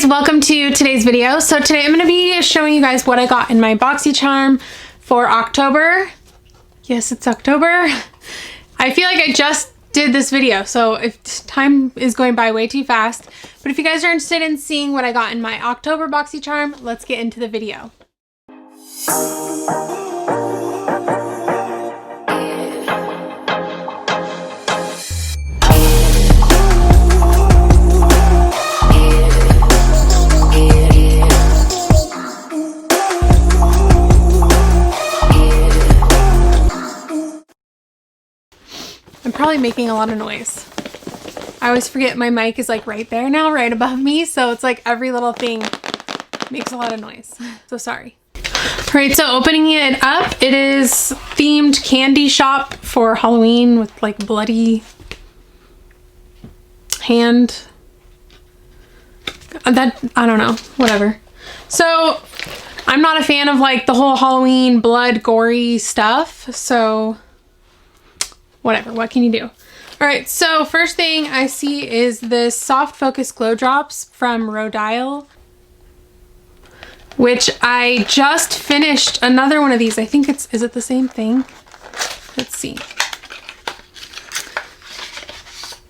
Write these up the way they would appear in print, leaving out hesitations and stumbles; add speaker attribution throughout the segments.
Speaker 1: guys, welcome to today's video. So today I'm going to be showing you guys what I got in my Boxycharm for October. Yes, it's October. I feel like I just did this video, so if time is going by way too fast. But if you guys are interested in seeing what I got in my October Boxycharm, let's get into the video. I'm probably making a lot of noise. I always forget my mic is like right there now, right above me. So it's like every little thing makes a lot of noise. So sorry. All right, so opening it up, it is themed candy shop for Halloween with like bloody hand. That, I don't know, whatever. So I'm not a fan of like the whole Halloween blood gory stuff. So whatever, what can you do? All right, so first thing I see is this Soft Focus Glow Drops from Rhodial, which I just finished another one of these. I think is it the same thing? Let's see.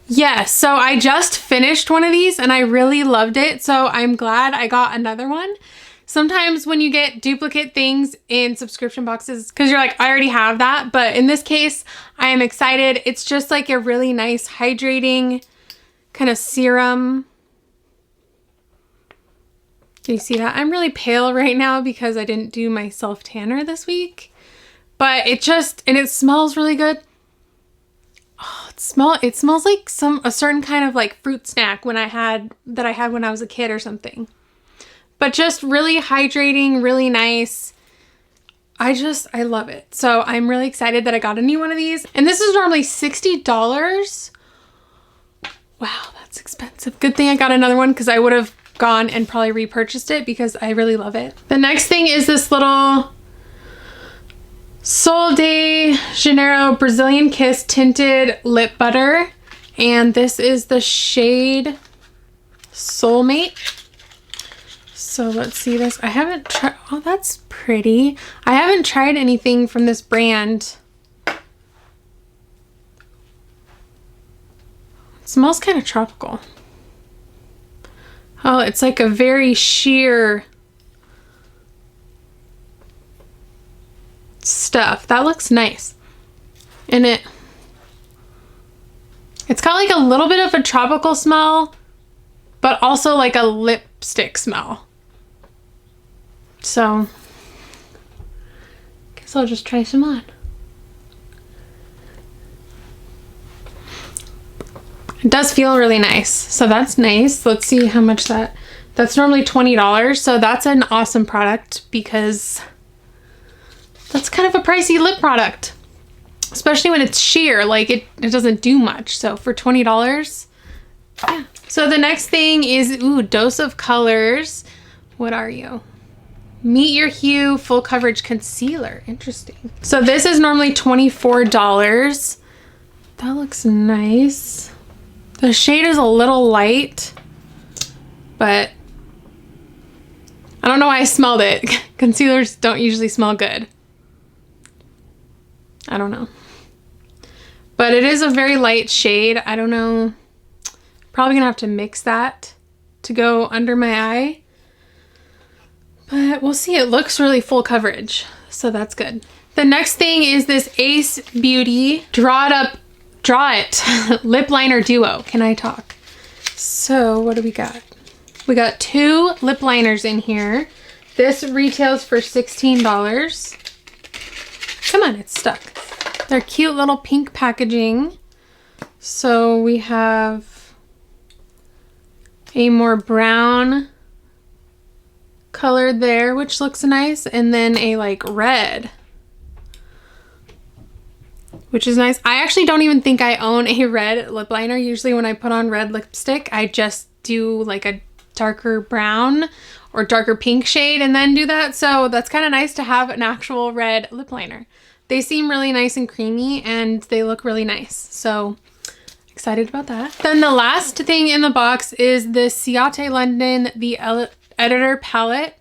Speaker 1: Yes, so I just finished one of these and I really loved it. So I'm glad I got another one. Sometimes when you get duplicate things in subscription boxes, because you're like, I already have that. But in this case, I am excited. It's just like a really nice hydrating kind of serum. Can you see that? I'm really pale right now because I didn't do my self tanner this week. But it smells really good. Oh, it smells like a certain kind of like fruit snack that I had when I was a kid or something. But just really hydrating, really nice. I love it. So I'm really excited that I got a new one of these. And this is normally $60. Wow, that's expensive. Good thing I got another one because I would have gone and probably repurchased it because I really love it. The next thing is this little Sol de Janeiro Brazilian Kiss tinted lip butter. And this is the shade Soulmate. So let's see this. I haven't tried, oh, that's pretty. I haven't tried anything from this brand. It smells kind of tropical. Oh, it's like a very sheer stuff. That looks nice. And it's got like a little bit of a tropical smell, but also like a lipstick smell. So, guess I'll just try some on. It does feel really nice, so that's nice. Let's see how much that's normally $20, so that's an awesome product because that's kind of a pricey lip product, especially when it's sheer, like it doesn't do much. So for $20, yeah. So the next thing is, Dose of Colors. What are you? Meet Your Hue Full Coverage Concealer. Interesting. So this is normally $24. That looks nice. The shade is a little light, but I don't know why I smelled it. Concealers don't usually smell good. I don't know. But it is a very light shade. I don't know. Probably gonna have to mix that to go under my eye. But we'll see. It looks really full coverage, so that's good. The next thing is this Ace Beauty Draw It Lip Liner Duo. Can I talk? So what do we got? We got 2 lip liners in here. This retails for $16. Come on, it's stuck. They're cute little pink packaging. So we have a more brown color there, which looks nice, and then a like red, which is nice. I actually don't even think I own a red lip liner. Usually when I put on red lipstick, I just do like a darker brown or darker pink shade and then do that. So that's kind of nice to have an actual red lip liner. They seem really nice and creamy and they look really nice. So Excited about that. Then the last thing in the box is the Ciate London, the Editor palette,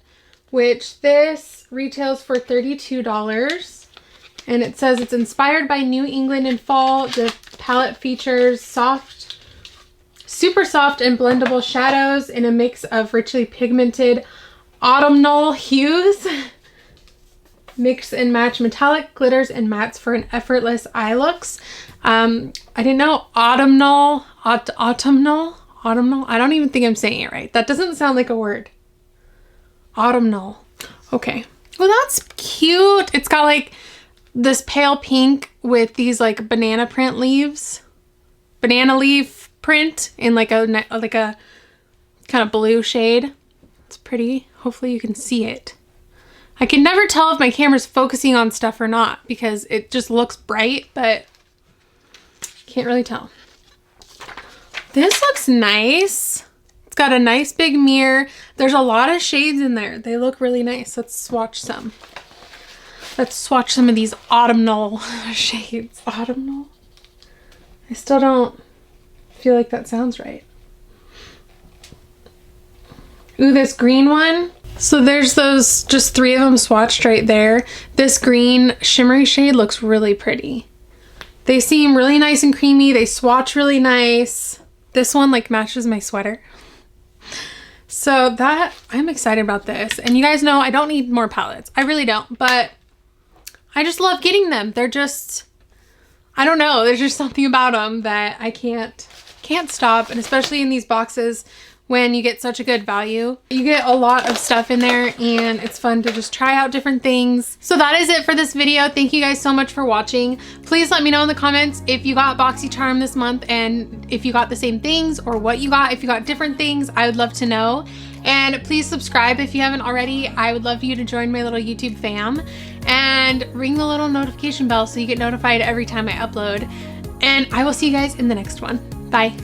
Speaker 1: which this retails for $32. And it says it's inspired by New England in fall. The palette features super soft and blendable shadows in a mix of richly pigmented autumnal hues. Mix and match metallic glitters and mattes for an effortless eye looks. I didn't know autumnal. I don't even think I'm saying it right. That doesn't sound like a word. Autumnal. Okay. Well, that's cute. It's got like this pale pink with these like banana print leaves. Banana leaf print in like a kind of blue shade. It's pretty. Hopefully you can see it. I can never tell if my camera's focusing on stuff or not because it just looks bright, but can't really tell. This looks nice. It's got a nice big mirror. There's a lot of shades in there. They look really nice. Let's swatch some. Let's swatch some of these autumnal shades. Autumnal? I still don't feel like that sounds right. Ooh, this green one. So there's those, just 3 of them swatched right there. This green shimmery shade looks really pretty. They seem really nice and creamy. They swatch really nice. This one like matches my sweater. So that, I'm excited about this. And you guys know I don't need more palettes. I really don't, but I just love getting them. They're just, I don't know. There's just something about them that I can't stop. And especially in these boxes, when you get such a good value. You get a lot of stuff in there and it's fun to just try out different things. So that is it for this video. Thank you guys so much for watching. Please let me know in the comments if you got Boxycharm this month and if you got the same things or what you got. If you got different things, I would love to know. And please subscribe if you haven't already. I would love for you to join my little YouTube fam and ring the little notification bell so you get notified every time I upload. And I will see you guys in the next one. Bye.